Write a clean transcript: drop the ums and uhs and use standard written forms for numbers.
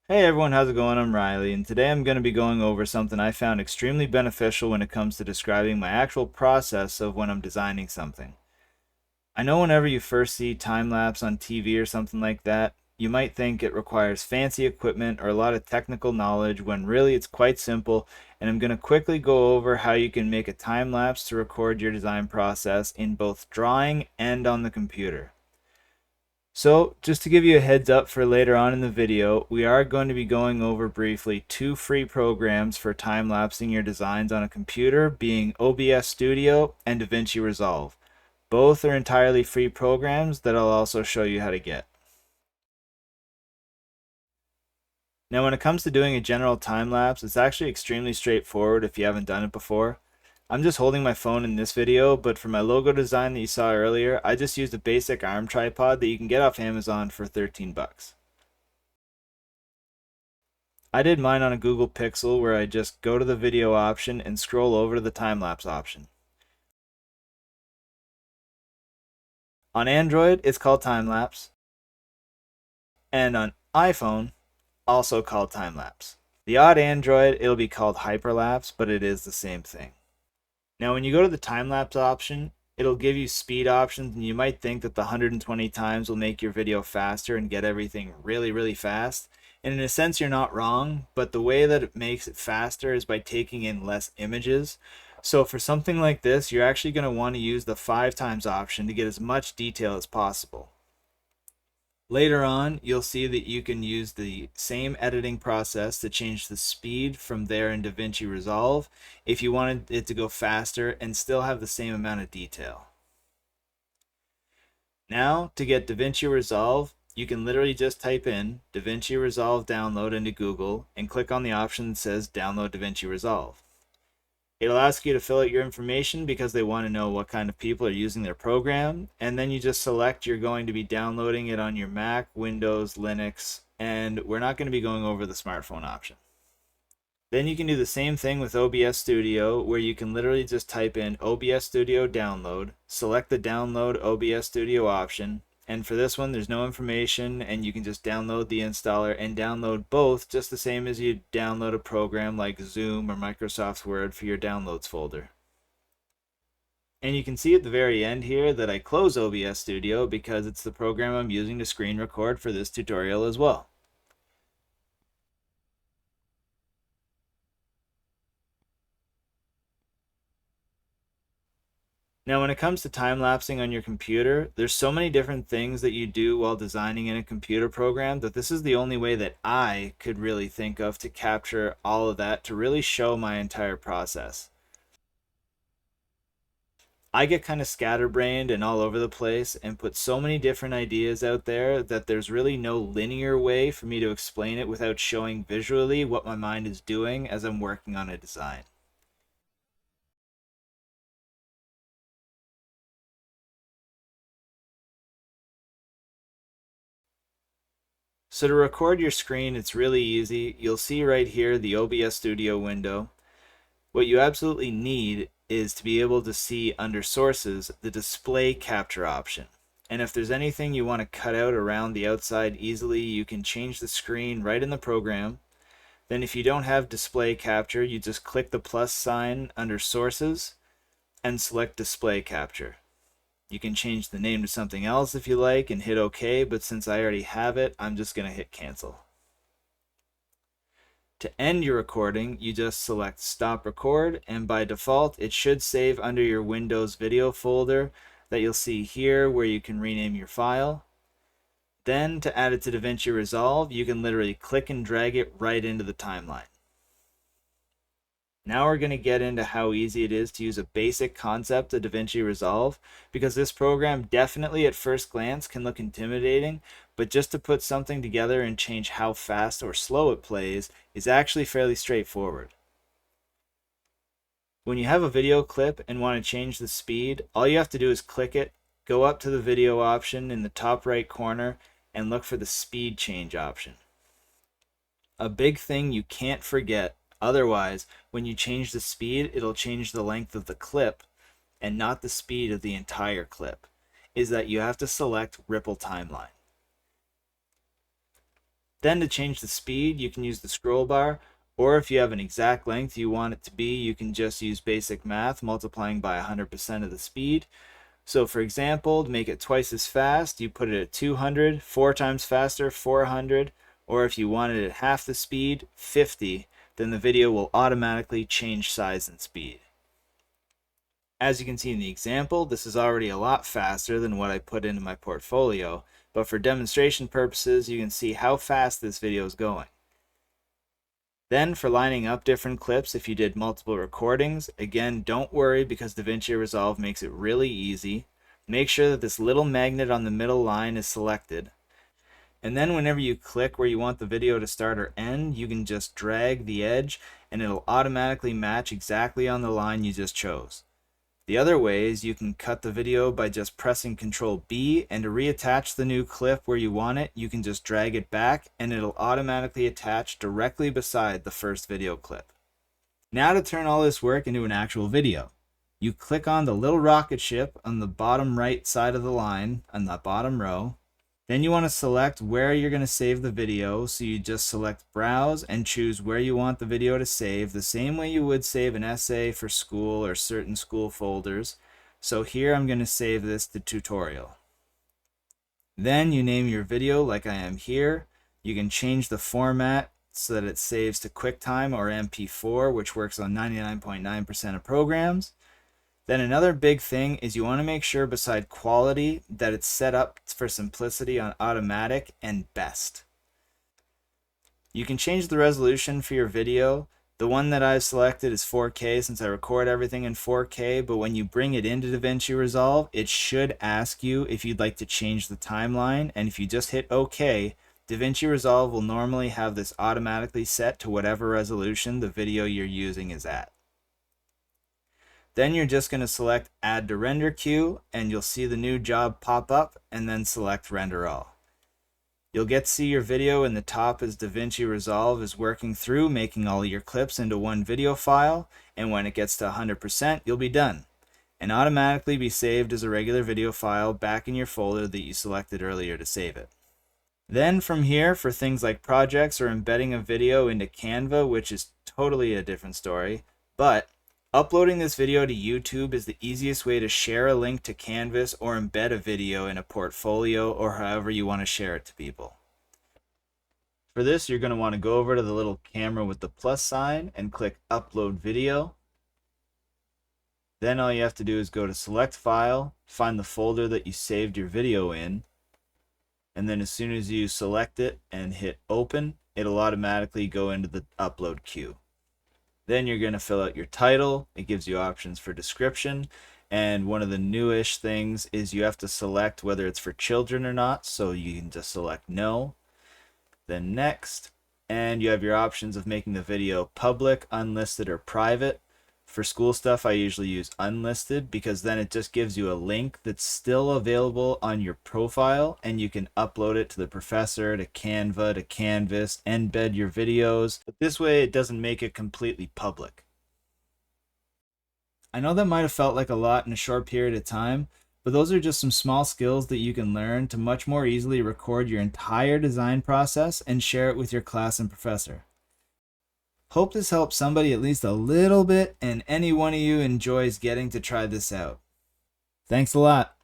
Hey everyone, how's it going? I'm Riley, and today I'm going to be going over something I found extremely beneficial when it comes to describing my actual process of when I'm designing something. I know whenever you first see time-lapse on TV or something like that, you might think it requires fancy equipment or a lot of technical knowledge when really it's quite simple, and I'm going to quickly go over how you can make a time-lapse to record your design process in both drawing and on the computer. So, just to give you a heads up for later on in the video, we are going to be going over briefly two free programs for time-lapsing your designs on a computer, being OBS Studio and DaVinci Resolve. Both are entirely free programs that I'll also show you how to get. Now, when it comes to doing a general time-lapse, it's actually extremely straightforward if you haven't done it before. I'm just holding my phone in this video, but for my logo design that you saw earlier, I just used a basic arm tripod that you can get off Amazon for 13 bucks. I did mine on a Google Pixel where I just go to the video option and scroll over to the time-lapse option. On Android, it's called time-lapse, and on iPhone, also called time-lapse. The odd Android, it'll be called hyperlapse, but it is the same thing. Now, when you go to the time-lapse option, it'll give you speed options, and you might think that the 120 times will make your video faster and get everything really, really fast. And in a sense, you're not wrong, but the way that it makes it faster is by taking in less images. So for something like this, you're actually going to want to use the 5 times option to get as much detail as possible. Later on, you'll see that you can use the same editing process to change the speed from there in DaVinci Resolve if you wanted it to go faster and still have the same amount of detail. Now, to get DaVinci Resolve, you can literally just type in DaVinci Resolve download into Google and click on the option that says download DaVinci Resolve. It'll ask you to fill out your information because they want to know what kind of people are using their program, and then you just select you're going to be downloading it on your Mac, Windows, Linux, and we're not going to be going over the smartphone option. Then you can do the same thing with OBS Studio, where you can literally just type in OBS Studio download, select the download OBS Studio option, and for this one there's no information and you can just download the installer and download both just the same as you download a program like Zoom or Microsoft Word for your downloads folder. And you can see at the very end here that I close OBS Studio because it's the program I'm using to screen record for this tutorial as well. Now, when it comes to time-lapsing on your computer, there's so many different things that you do while designing in a computer program that this is the only way that I could really think of to capture all of that to really show my entire process. I get kind of scatterbrained and all over the place and put so many different ideas out there that there's really no linear way for me to explain it without showing visually what my mind is doing as I'm working on a design. So to record your screen, it's really easy. You'll see right here the OBS Studio window. What you absolutely need is to be able to see under sources the display capture option. And if there's anything you want to cut out around the outside easily, you can change the screen right in the program. Then if you don't have display capture, you just click the plus sign under sources and select display capture. You can change the name to something else if you like and hit OK, but since I already have it, I'm just going to hit cancel. To end your recording, you just select stop record, and by default it should save under your Windows video folder that you'll see here where you can rename your file. Then to add it to DaVinci Resolve, you can literally click and drag it right into the timeline. Now we're going to get into how easy it is to use a basic concept of DaVinci Resolve, because this program definitely at first glance can look intimidating, but just to put something together and change how fast or slow it plays is actually fairly straightforward. When you have a video clip and want to change the speed, all you have to do is click it, go up to the video option in the top right corner, and look for the speed change option. A big thing you can't forget, otherwise, when you change the speed, it'll change the length of the clip and not the speed of the entire clip, is that you have to select Ripple Timeline. Then to change the speed, you can use the scroll bar, or if you have an exact length you want it to be, you can just use basic math, multiplying by 100% of the speed. So for example, to make it twice as fast, you put it at 200, 4 times faster, 400, or if you wanted it half the speed, 50, then the video will automatically change size and speed. As you can see in the example, this is already a lot faster than what I put into my portfolio, but for demonstration purposes, you can see how fast this video is going. Then for lining up different clips, if you did multiple recordings, again, don't worry because DaVinci Resolve makes it really easy. Make sure that this little magnet on the middle line is selected. And then whenever you click where you want the video to start or end, you can just drag the edge and it'll automatically match exactly on the line you just chose. The other way is you can cut the video by just pressing Ctrl B, and to reattach the new clip where you want it, you can just drag it back and it'll automatically attach directly beside the first video clip. Now to turn all this work into an actual video. You click on the little rocket ship on the bottom right side of the line on the bottom row. Then you want to select where you're going to save the video, so you just select Browse and choose where you want the video to save, the same way you would save an essay for school or certain school folders. So here I'm going to save this to tutorial. Then you name your video like I am here. You can change the format so that it saves to QuickTime or MP4, which works on 99.9% of programs. Then another big thing is you want to make sure beside quality that it's set up for simplicity on automatic and best. You can change the resolution for your video. The one that I've selected is 4K since I record everything in 4K, but when you bring it into DaVinci Resolve, it should ask you if you'd like to change the timeline, and if you just hit OK, DaVinci Resolve will normally have this automatically set to whatever resolution the video you're using is at. Then you're just going to select Add to Render Queue, and you'll see the new job pop up, and then select Render All. You'll get to see your video in the top as DaVinci Resolve is working through making all your clips into one video file, and when it gets to 100%, you'll be done, and automatically be saved as a regular video file back in your folder that you selected earlier to save it. Then from here, for things like projects or embedding a video into Canva, which is totally a different story, but uploading this video to YouTube is the easiest way to share a link to Canvas or embed a video in a portfolio or however you want to share it to people. For this, you're going to want to go over to the little camera with the plus sign and click Upload Video. Then all you have to do is go to Select File, find the folder that you saved your video in, and then as soon as you select it and hit Open, it'll automatically go into the upload queue. Then you're going to fill out your title. It gives you options for description. And one of the newish things is you have to select whether it's for children or not. So you can just select no. Then next. And you have your options of making the video public, unlisted, or private. For school stuff, I usually use unlisted because then it just gives you a link that's still available on your profile and you can upload it to the professor, to Canva, to Canvas, embed your videos. But this way it doesn't make it completely public. I know that might have felt like a lot in a short period of time, but those are just some small skills that you can learn to much more easily record your entire design process and share it with your class and professor. Hope this helps somebody at least a little bit, and any one of you enjoys getting to try this out. Thanks a lot.